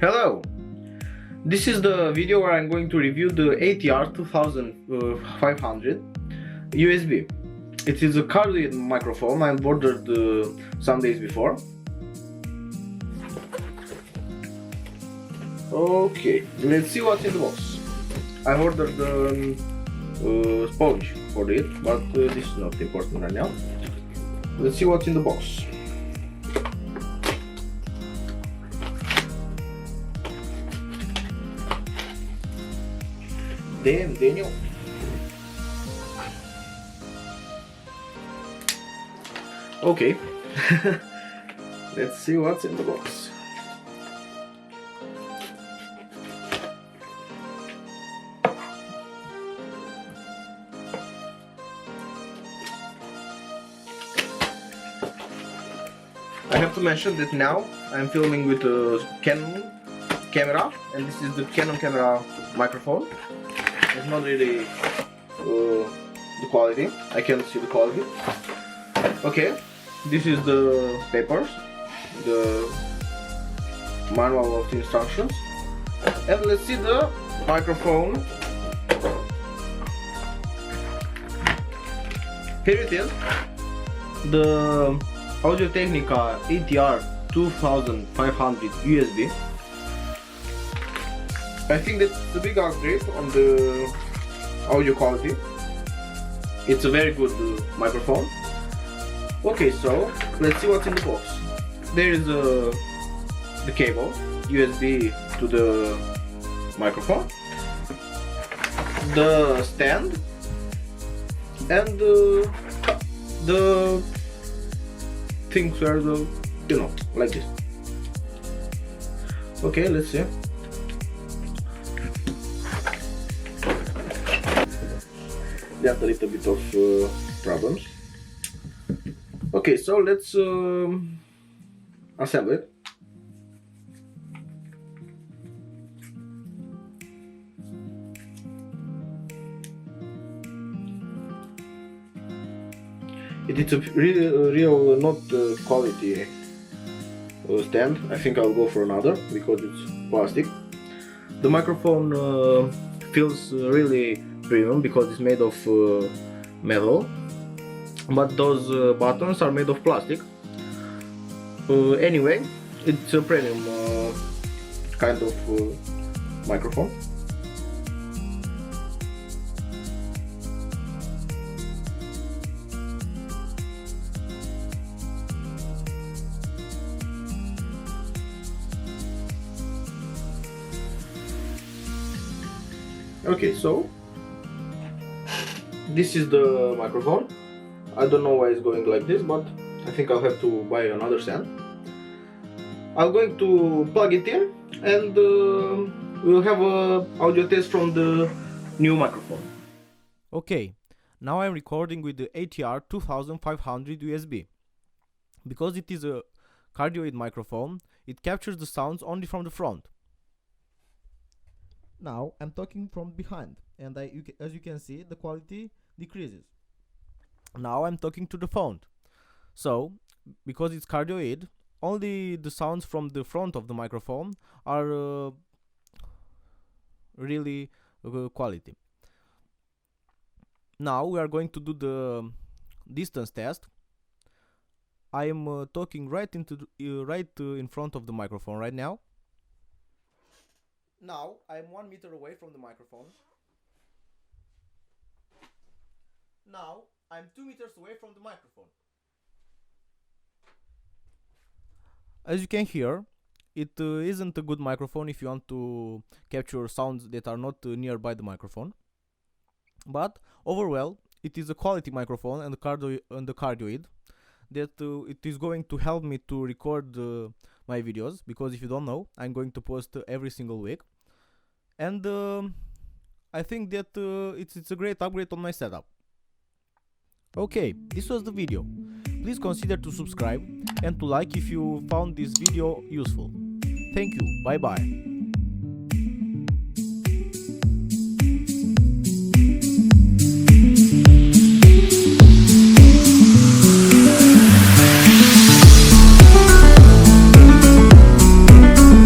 Hello! This is the video where I'm going to review the ATR2500 USB. It is a cardioid microphone I ordered some days before. Okay, let's see what's in the box. I ordered the sponge for it, but this is not important right now. Let's see what's in the box. Damn, Daniel. Okay. Let's see what's in the box. I have to mention that now I'm filming with a Canon camera, and this is the Canon camera microphone. It's not really the quality. I can't see the quality. Okay, this is the papers, the manual of the instructions, and let's see the microphone. Here it is, the Audio-Technica ATR2500-USB. I think that's a big upgrade on the audio quality. It's a very good microphone. Okay, so let's see what's in the box. There is the cable, USB to the microphone, the stand, and the things where the, like this. Okay, let's see. There's a little bit of problems. Okay, so let's assemble it. It is a real not quality stand. I think I'll go for another because it's plastic. The microphone feels really premium because it's made of metal, but those buttons are made of plastic. Anyway, it's a premium kind of microphone. Okay, so this is the microphone. I don't know why it's going like this, but I think I'll have to buy another stand. I'm going to plug it in, and we'll have a audio test from the new microphone. Okay, now I'm recording with the ATR2500 USB. Because it is a cardioid microphone, it captures the sounds only from the front. Now I'm talking from behind, and as you can see, the quality decreases. Now I'm talking to the phone. So, because it's cardioid, only the sounds from the front of the microphone are really quality. Now we are going to do the distance test. I am talking right in front of the microphone right now. Now I'm 1 meter away from the microphone. Now I'm 2 meters away from the microphone. As you can hear, it isn't a good microphone if you want to capture sounds that are not nearby the microphone. But overall, it is a quality microphone and the cardioid that it is going to help me to record my videos, because if you don't know, I'm going to post every single week, and I think that it's a great upgrade on my setup. Okay, this was the video. Please consider to subscribe and to like if you found this video useful. Thank you, bye bye.